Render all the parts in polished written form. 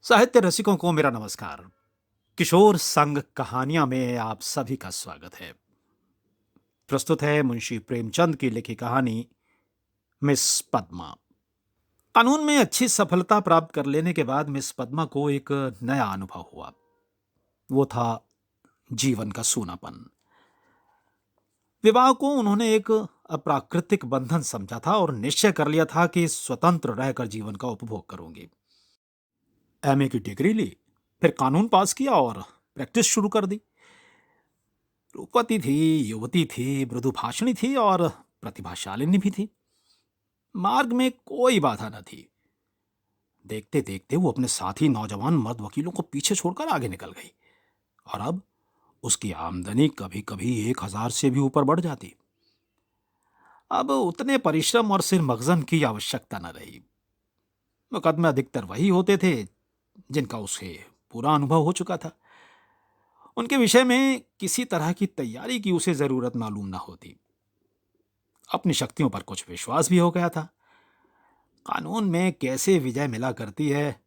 साहित्य रसिकों को मेरा नमस्कार। किशोर संग कहानियां में आप सभी का स्वागत है। प्रस्तुत है मुंशी प्रेमचंद की लिखी कहानी मिस पद्मा। कानून में अच्छी सफलता प्राप्त कर लेने के बाद मिस पद्मा को एक नया अनुभव हुआ। वो था जीवन का सूनापन। विवाह को उन्होंने एक अप्राकृतिक बंधन समझा था और निश्चय कर लिया था कि स्वतंत्र रहकर जीवन का उपभोग करूंगी। एमए की डिग्री ली, फिर कानून पास किया और प्रैक्टिस शुरू कर दी। रूपवती थी, युवती थी, मृदुभाषिणी थी और प्रतिभाशालिनी भी थी। मार्ग में कोई बाधा न थी। देखते देखते वो अपने साथी नौजवान मर्द वकीलों को पीछे छोड़कर आगे निकल गई और अब उसकी आमदनी कभी कभी 1,000 से भी ऊपर बढ़ जाती। अब उतने परिश्रम और सिर मगजन की आवश्यकता न रही। मुकदमे अधिकतर वही होते थे जिनका उसे पूरा अनुभव हो चुका था। उनके विषय में किसी तरह की तैयारी की उसे जरूरत मालूम न होती। अपनी शक्तियों पर कुछ विश्वास भी हो गया था। कानून में कैसे विजय मिला करती है,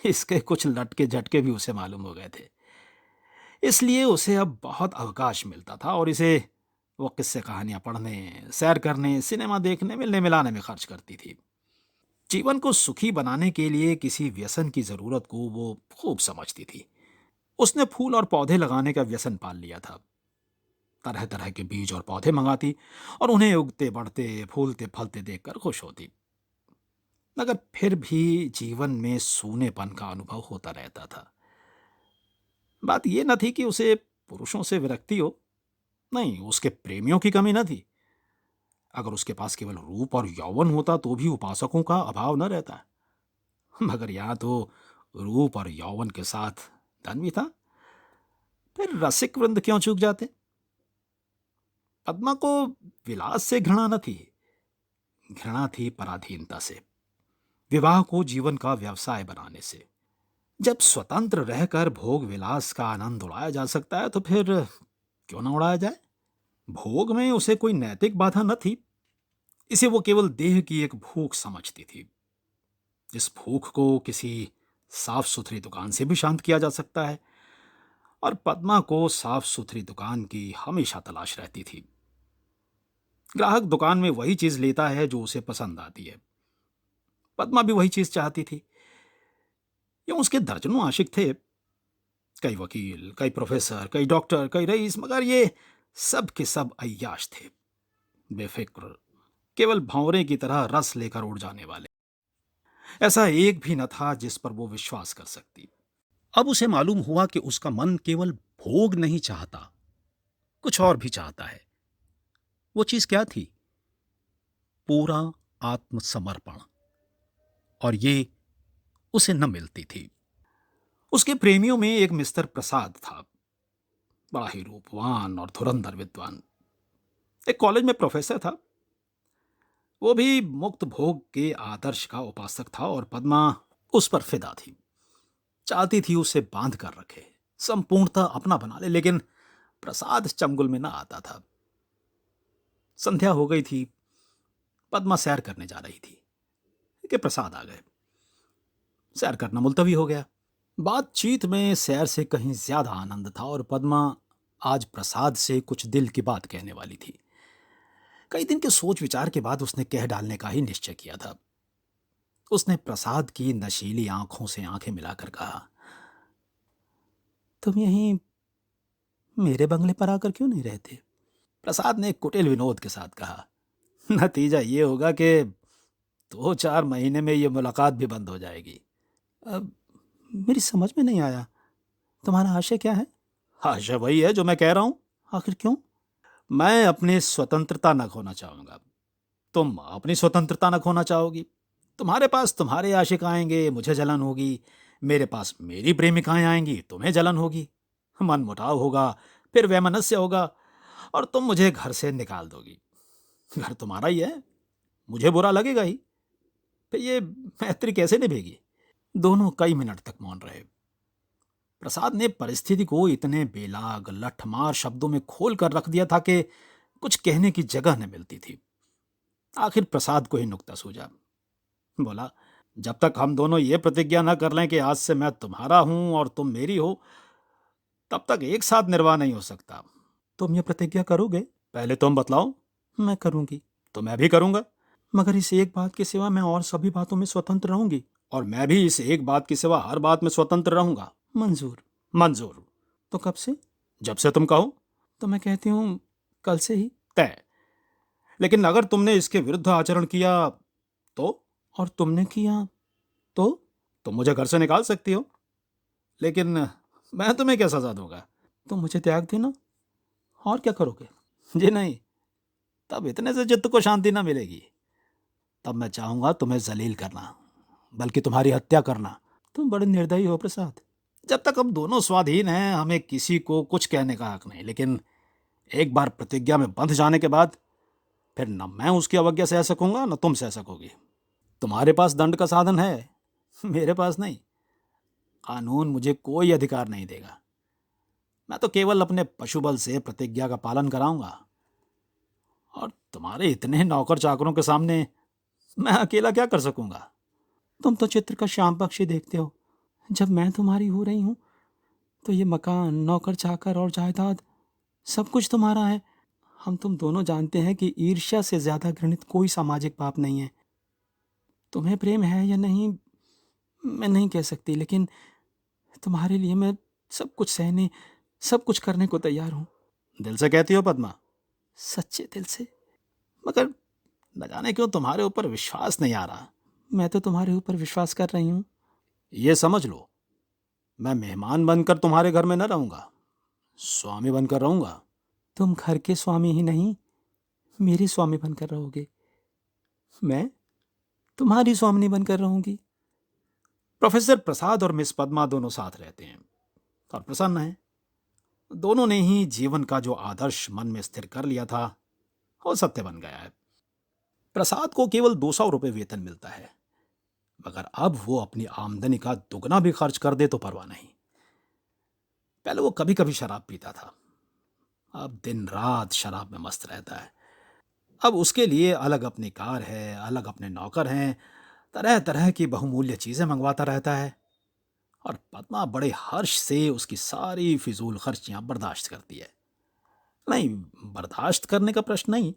इसके कुछ लटके झटके भी उसे मालूम हो गए थे। इसलिए उसे अब बहुत अवकाश मिलता था और इसे वो किस्से कहानियां पढ़ने, सैर करने, सिनेमा देखने, मिलने मिलाने में खर्च करती थी। जीवन को सुखी बनाने के लिए किसी व्यसन की जरूरत को वो खूब समझती थी। उसने फूल और पौधे लगाने का व्यसन पाल लिया था। तरह तरह के बीज और पौधे मंगाती और उन्हें उगते बढ़ते फूलते फलते देखकर खुश होती। मगर फिर भी जीवन में सूनेपन का अनुभव होता रहता था। बात यह न थी कि उसे पुरुषों से विरक्ति हो, नहीं, उसके प्रेमियों की कमी न थी। अगर उसके पास केवल रूप और यौवन होता तो भी उपासकों का अभाव न रहता। मगर यहां तो रूप और यौवन के साथ धन भी था। फिर रसिक वृंद क्यों चूक जाते। पद्मा को विलास से घृणा न थी, घृणा थी पराधीनता से, विवाह को जीवन का व्यवसाय बनाने से। जब स्वतंत्र रहकर भोग विलास का आनंद उड़ाया जा सकता है तो फिर क्यों ना उड़ाया जाए। भोग में उसे कोई नैतिक बाधा न थी। इसे वो केवल देह की एक भूख समझती थी। इस भूख को किसी साफ सुथरी दुकान से भी शांत किया जा सकता है और पद्मा को साफ सुथरी दुकान की हमेशा तलाश रहती थी। ग्राहक दुकान में वही चीज लेता है जो उसे पसंद आती है। पद्मा भी वही चीज चाहती थी। यूं उसके दर्जनों आशिक थे, कई वकील, कई प्रोफेसर, कई डॉक्टर, कई रईस, मगर ये सब के सब अय्याश थे, बेफिक्र, केवल भंवरे की तरह रस लेकर उड़ जाने वाले। ऐसा एक भी न था जिस पर वो विश्वास कर सकती। अब उसे मालूम हुआ कि उसका मन केवल भोग नहीं चाहता, कुछ और भी चाहता है। वो चीज क्या थी? पूरा आत्मसमर्पण। और ये उसे न मिलती थी। उसके प्रेमियों में एक मिस्टर प्रसाद था, बड़ा ही रूपवान और धुरंधर विद्वान। एक कॉलेज में प्रोफेसर था। वो भी मुक्त भोग के आदर्श का उपासक था और पद्मा उस पर फिदा थी। चाहती थी उसे बांध कर रखे, संपूर्णतः अपना बना ले, लेकिन प्रसाद चंगुल में ना आता था। संध्या हो गई थी। पद्मा सैर करने जा रही थी कि प्रसाद आ गए। सैर करना मुलतवी हो गया। बातचीत में सैर से कहीं ज्यादा आनंद था और पद्मा आज प्रसाद से कुछ दिल की बात कहने वाली थी। कई दिन के सोच विचार के बाद उसने कह डालने का ही निश्चय किया था। उसने प्रसाद की नशीली आंखों से आंखें मिलाकर कहा, तुम यहीं मेरे बंगले पर आकर क्यों नहीं रहते? प्रसाद ने कुटिल विनोद के साथ कहा, नतीजा ये होगा कि 2-4 महीने में ये मुलाकात भी बंद हो जाएगी। अब मेरी समझ में नहीं आया, तुम्हारा आशय क्या है? आशय वही है जो मैं कह रहा हूं। आखिर क्यों? मैं अपनी स्वतंत्रता न खोना चाहूंगा। तुम अपनी स्वतंत्रता न खोना चाहोगी। तुम्हारे पास तुम्हारे आशिक आएंगे, मुझे जलन होगी। मेरे पास मेरी प्रेमिकाएं आएंगी, तुम्हें जलन होगी। मन मुटाव होगा, फिर वैमनस्य होगा और तुम मुझे घर से निकाल दोगी। घर तुम्हारा ही है, मुझे बुरा लगेगा ही। फिर ये मैत्री कैसे निभेगी? दोनों कई मिनट तक मौन रहे। प्रसाद ने परिस्थिति को इतने बेलाग लठमार शब्दों में खोल कर रख दिया था कि कुछ कहने की जगह न मिलती थी। आखिर प्रसाद को ही नुक्ता सूझा। बोला, जब तक हम दोनों ये प्रतिज्ञा न कर लें कि आज से मैं तुम्हारा हूं और तुम मेरी हो, तब तक एक साथ निर्वाह नहीं हो सकता। तुम ये प्रतिज्ञा करोगे? पहले तुम बतलाओ। मैं करूंगी। तो मैं भी करूंगा, मगर इस एक बात के सिवा मैं और सभी बातों में स्वतंत्र रहूंगी। और मैं भी इस एक बात के सिवा हर बात में स्वतंत्र रहूंगा। मंजूर। मंजूर। तो कब से? जब से तुम कहो। तो मैं कहती हूँ कल से ही। तय। लेकिन अगर तुमने इसके विरुद्ध आचरण किया तो? और तुमने किया तो? तुम मुझे घर से निकाल सकती हो, लेकिन मैं तुम्हें क्या सजा दूंगा? तुम मुझे त्याग देना। और क्या करोगे? जी नहीं, तब इतने से चित्त को शांति ना मिलेगी। तब मैं चाहूंगा तुम्हें जलील करना, बल्कि तुम्हारी हत्या करना। तुम बड़े निर्दयी हो प्रसाद। जब तक हम दोनों स्वाधीन हैं, हमें किसी को कुछ कहने का हक नहीं, लेकिन एक बार प्रतिज्ञा में बंध जाने के बाद फिर न मैं उसकी अवज्ञा सह सकूंगा न तुम सह सकोगी। तुम्हारे पास दंड का साधन है, मेरे पास नहीं। कानून मुझे कोई अधिकार नहीं देगा। मैं तो केवल अपने पशुबल से प्रतिज्ञा का पालन कराऊंगा। और तुम्हारे इतने नौकर चाकरों के सामने मैं अकेला क्या कर सकूंगा? तुम तो चित्र का श्याम पक्षी देखते हो। जब मैं तुम्हारी हो रही हूं तो ये मकान, नौकर चाकर और जायदाद सब कुछ तुम्हारा है। हम तुम दोनों जानते हैं कि ईर्ष्या से ज्यादा घृणित कोई सामाजिक पाप नहीं है। तुम्हें प्रेम है या नहीं मैं नहीं कह सकती, लेकिन तुम्हारे लिए मैं सब कुछ सहने, सब कुछ करने को तैयार हूं। दिल से कहती हो पद्मा? सच्चे दिल से। मगर न जाने क्यों तुम्हारे ऊपर विश्वास नहीं आ रहा। मैं तो तुम्हारे ऊपर विश्वास कर रही हूँ। ये समझ लो, मैं मेहमान बनकर तुम्हारे घर में न रहूंगा, स्वामी बनकर रहूंगा। तुम घर के स्वामी ही नहीं, मेरे स्वामी बनकर रहोगे। मैं तुम्हारी स्वामिनी बनकर रहूंगी। प्रोफेसर प्रसाद और मिस पद्मा दोनों साथ रहते हैं और प्रसन्न हैं। दोनों ने ही जीवन का जो आदर्श मन में स्थिर कर लिया था वो सत्य बन गया है। प्रसाद को केवल 200 रुपये वेतन मिलता है, मगर अब वो अपनी आमदनी का दुगना भी खर्च कर दे तो परवाह नहीं। पहले वो कभी कभी शराब पीता था, अब दिन रात शराब में मस्त रहता है। अब उसके लिए अलग अपनी कार है, अलग अपने नौकर हैं, तरह तरह की बहुमूल्य चीजें मंगवाता रहता है। और पद्मा बड़े हर्ष से उसकी सारी फिजूल खर्चियां बर्दाश्त करती है। नहीं, बर्दाश्त करने का प्रश्न नहीं,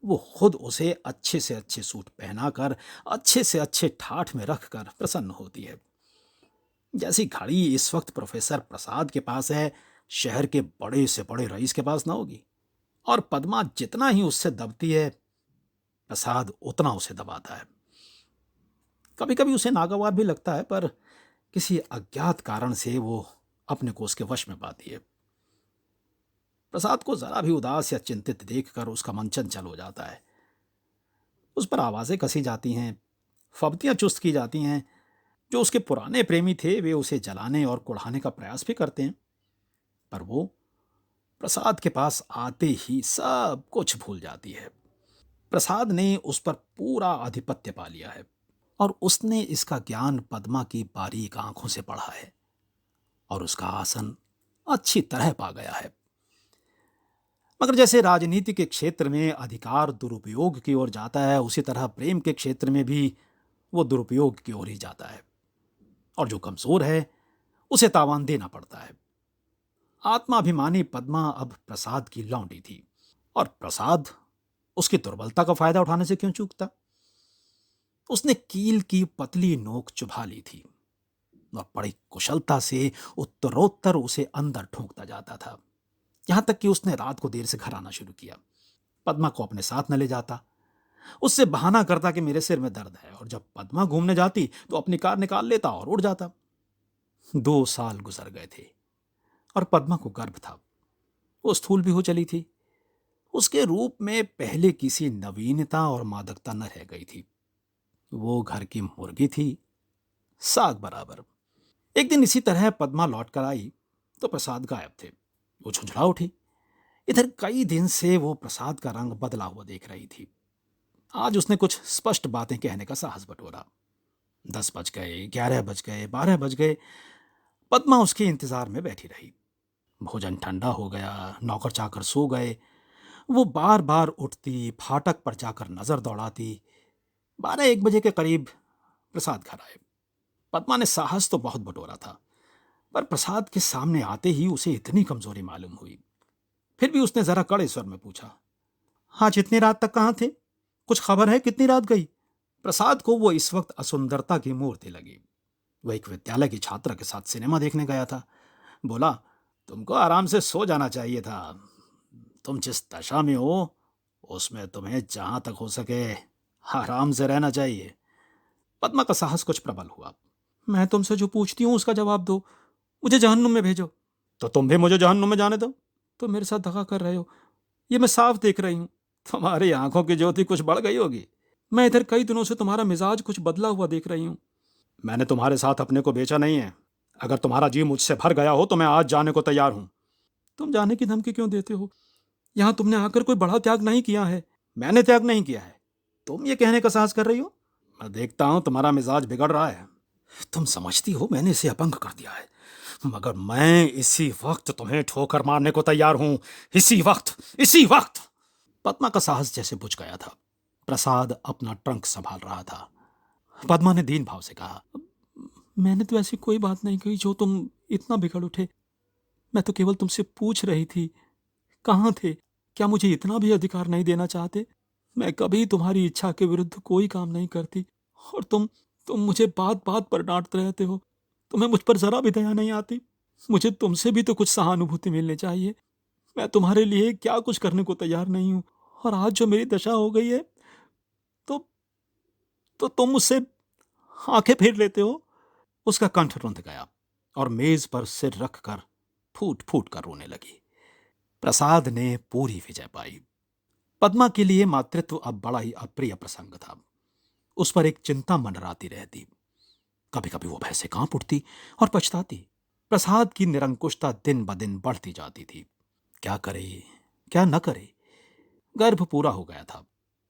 वो खुद उसे अच्छे से अच्छे सूट पहनाकर, अच्छे से अच्छे ठाठ में रखकर प्रसन्न होती है। जैसी घड़ी इस वक्त प्रोफेसर प्रसाद के पास है, शहर के बड़े से बड़े रईस के पास ना होगी। और पद्मा जितना ही उससे दबती है, प्रसाद उतना उसे दबाता है। कभी कभी उसे नागवार भी लगता है, पर किसी अज्ञात कारण से वो अपने को उसके वश में पाती है। प्रसाद को जरा भी उदास या चिंतित देखकर उसका मन चंचल हो जाता है। उस पर आवाजें कसी जाती हैं, फब्तियां चुस्त की जाती हैं। जो उसके पुराने प्रेमी थे वे उसे जलाने और कुढ़ाने का प्रयास भी करते हैं, पर वो प्रसाद के पास आते ही सब कुछ भूल जाती है। प्रसाद ने उस पर पूरा आधिपत्य पा लिया है और उसने इसका ज्ञान पद्मा की बारीक आंखों से पढ़ा है और उसका आसन अच्छी तरह पा गया है। मगर जैसे राजनीति के क्षेत्र में अधिकार दुरुपयोग की ओर जाता है, उसी तरह प्रेम के क्षेत्र में भी वो दुरुपयोग की ओर ही जाता है। और जो कमजोर है उसे तावान देना पड़ता है। आत्माभिमानी पद्मा अब प्रसाद की लौंडी थी, और प्रसाद उसकी दुर्बलता का फायदा उठाने से क्यों चूकता? उसने कील की पतली नोक चुभा ली थी और बड़ी कुशलता से उत्तरोत्तर उसे अंदर ठोंकता जाता था, यहां तक कि उसने रात को देर से घर आना शुरू किया। पद्मा को अपने साथ न ले जाता, उससे बहाना करता कि मेरे सिर में दर्द है, और जब पद्मा घूमने जाती तो अपनी कार निकाल लेता और उड़ जाता। 2 साल गुजर गए थे और पद्मा को गर्भ था। वो स्थूल भी हो चली थी। उसके रूप में पहले किसी नवीनता और मादकता न रह गई थी। वो घर की मुर्गी थी, साग बराबर। एक दिन इसी तरह पद्मा लौट कर आई तो प्रसाद गायब थे। वो झुंझला उठी। इधर कई दिन से वो प्रसाद का रंग बदला हुआ देख रही थी। आज उसने कुछ स्पष्ट बातें कहने का साहस बटोरा। 10 बज गए, 11 बज गए, 12 बज गए। पद्मा उसके इंतजार में बैठी रही। भोजन ठंडा हो गया, नौकर चाकर सो गए। वो बार बार उठती, फाटक पर जाकर नजर दौड़ाती। 12-1 बजे के करीब प्रसाद घर आए। पद्मा ने साहस तो बहुत बटोरा था, पर प्रसाद के सामने आते ही उसे इतनी कमजोरी मालूम हुई। फिर भी उसने जरा कड़े स्वर में पूछा, आज इतनी रात तक कहाँ थे? कुछ खबर है कितनी रात गई? प्रसाद को वो इस वक्त असुंदरता की मूर्ति लगी। वह एक विद्यालय की छात्रा के साथ सिनेमा देखने गया था। बोला, तुमको आराम से सो जाना चाहिए था। तुम जिस दशा में हो उसमें तुम्हें जहां तक हो सके आराम से रहना चाहिए। पद्मा का साहस कुछ प्रबल हुआ। मैं तुमसे जो पूछती हूँ उसका जवाब दो, मुझे जहन्नुम में भेजो। तो तुम भी मुझे जहन्नुम में जाने दो। तुम मेरे साथ धोखा कर रहे हो, ये मैं साफ देख रही हूँ। तुम्हारी आंखों की ज्योति कुछ बढ़ गई होगी। मैं इधर कई दिनों से तुम्हारा मिजाज कुछ बदला हुआ देख रही हूँ। मैंने तुम्हारे साथ अपने को बेचा नहीं है। अगर तुम्हारा जी मुझसे भर गया हो तो मैं आज जाने को तैयार हूं। तुम जाने की धमकी क्यों देते हो? यहां तुमने आकर कोई बड़ा त्याग नहीं किया है। मैंने त्याग नहीं किया है, तुम ये कहने का साहस कर रही हो? मैं देखता हूं तुम्हारा मिजाज बिगड़ रहा है। तुम समझती हो मैंने इसे अपंग कर दिया है, मगर मैं इसी वक्त तुम्हें ठोकर मारने को तैयार हूं। इसी वक्त, इसी वक्त। पद्मा का साहस जैसे बुझ गया था। प्रसाद अपना ट्रंक संभाल रहा था। पद्मा ने दीन भाव से कहा, मैंने तो ऐसी कोई बात नहीं कही जो तुम इतना बिगड़ उठे। मैं तो केवल तुमसे पूछ रही थी, कहाँ थे? क्या मुझे इतना भी अधिकार नहीं देना चाहते? मैं कभी तुम्हारी इच्छा के विरुद्ध कोई काम नहीं करती, और तुम मुझे बात बात पर डांटते रहते हो। तुम्हें मुझ पर जरा भी दया नहीं आती। मुझे तुमसे भी तो कुछ सहानुभूति मिलनी चाहिए। मैं तुम्हारे लिए क्या कुछ करने को तैयार नहीं हूं, और आज जो मेरी दशा हो गई है तो तुम मुझसे आंखें फेर लेते हो। उसका कंठ रुंध गया और मेज पर सिर रखकर फूट फूट कर रोने लगी। प्रसाद ने पूरी विजय पाई। पद्मा के लिए मातृत्व अब बड़ा ही अप्रिय प्रसंग था। उस पर एक चिंता मंडराती रहती। कभी कभी वो भय से कांप उठती और पछताती। प्रसाद की निरंकुशता दिन ब दिन बढ़ती जाती थी। क्या करे, क्या न करे। गर्भ पूरा हो गया था।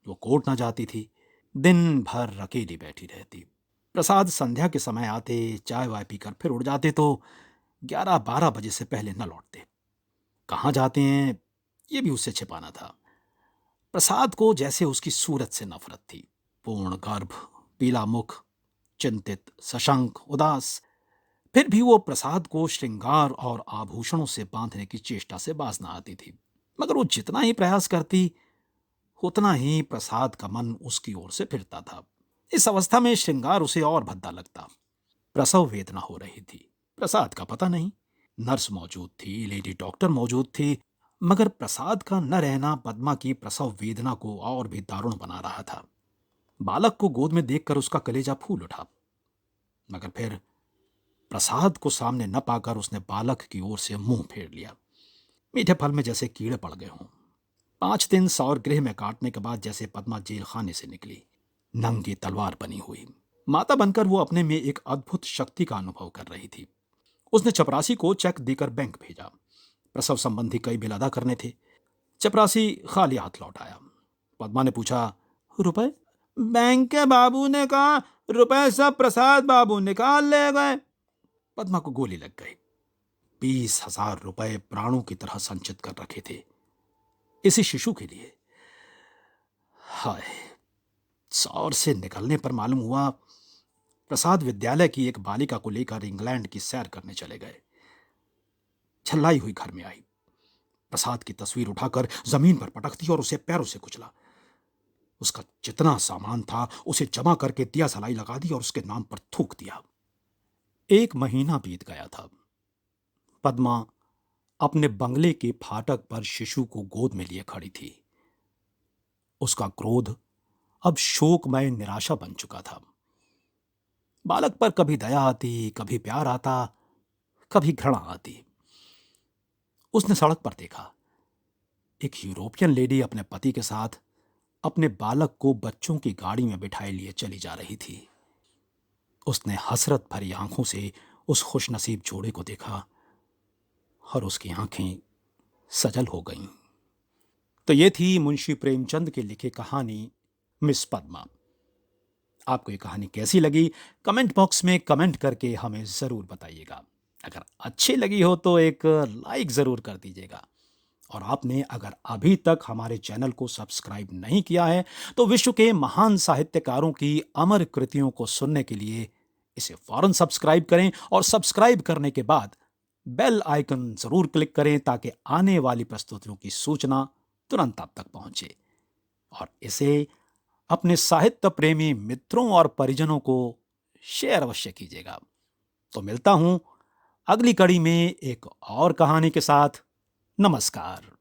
वो कोर्ट न जाती थी, दिन भर अकेली बैठी रहती। प्रसाद संध्या के समय आते, चाय वाय पीकर फिर उड़ जाते तो 11-12 बजे से पहले न लौटते। कहाँ जाते हैं ये भी उससे छिपाना था। प्रसाद को जैसे उसकी सूरत से नफरत थी। पूर्ण गर्भ, पीला मुख, चिंतित, सशंक, उदास। फिर भी वो प्रसाद को श्रृंगार और आभूषणों से बांधने की चेष्टा से बाज न आती थी। मगर वो जितना ही प्रयास करती उतना ही प्रसाद का मन उसकी ओर से फिरता था। इस अवस्था में श्रृंगार उसे और भद्दा लगता। प्रसव वेदना हो रही थी। प्रसाद का पता नहीं। नर्स मौजूद थी, लेडी डॉक्टर मौजूद थी, मगर प्रसाद का न रहना पद्मा की प्रसव वेदना को और भी दारुण बना रहा था। बालक को गोद में देखकर उसका कलेजा फूल उठा, मगर फिर प्रसाद को सामने न पाकर उसने बालक की ओर से मुंह फेर लिया। मीठे फल में जैसे कीड़े पड़ गए हों। 5 दिन सौर गृह में काटने के बाद जैसे पद्मा जेल खाने से निकली, नंगी तलवार बनी हुई। माता बनकर वो अपने में एक अद्भुत शक्ति का अनुभव कर रही थी। उसने चपरासी को चेक देकर बैंक भेजा। प्रसव संबंधी कई बिल अदा करने थे। चपरासी खाली हाथ लौट आया। पद्मा ने पूछा, रुपए? बैंक के बाबू ने कहा रुपए सब प्रसाद बाबू निकाल ले गए। पद्मा को गोली लग गई। 20,000 रुपए प्राणों की तरह संचित कर रखे थे इसी शिशु के लिए। हाय। सौर से निकलने पर मालूम हुआ प्रसाद विद्यालय की एक बालिका को लेकर इंग्लैंड की सैर करने चले गए। छल्लाई हुई घर में आई। प्रसाद की तस्वीर उठाकर जमीन पर पटक दी और उसे पैरों से कुचला। उसका जितना सामान था उसे जमा करके दिया सलाई लगा दी और उसके नाम पर थूक दिया। 1 महीना बीत गया था। पद्मा अपने बंगले के फाटक पर शिशु को गोद में लिए खड़ी थी। उसका क्रोध अब शोकमय निराशा बन चुका था। बालक पर कभी दया आती, कभी प्यार आता, कभी घृणा आती। उसने सड़क पर देखा, एक यूरोपियन लेडी अपने पति के साथ अपने बालक को बच्चों की गाड़ी में बिठाए लिए चली जा रही थी। उसने हसरत भरी आंखों से उस खुशनसीब जोड़े को देखा और उसकी आंखें सजल हो गईं। तो ये थी मुंशी प्रेमचंद के लिखे कहानी मिस पद्मा। आपको ये कहानी कैसी लगी कमेंट बॉक्स में कमेंट करके हमें जरूर बताइएगा। अगर अच्छी लगी हो तो एक लाइक जरूर कर दीजिएगा और आपने अगर अभी तक हमारे चैनल को सब्सक्राइब नहीं किया है तो विश्व के महान साहित्यकारों की अमर कृतियों को सुनने के लिए इसे फौरन सब्सक्राइब करें और सब्सक्राइब करने के बाद बेल आइकन जरूर क्लिक करें ताकि आने वाली प्रस्तुतियों की सूचना तुरंत आप तक पहुंचे। और इसे अपने साहित्य प्रेमी मित्रों और परिजनों को शेयर अवश्य कीजिएगा। तो मिलता हूं अगली कड़ी में एक और कहानी के साथ। नमस्कार।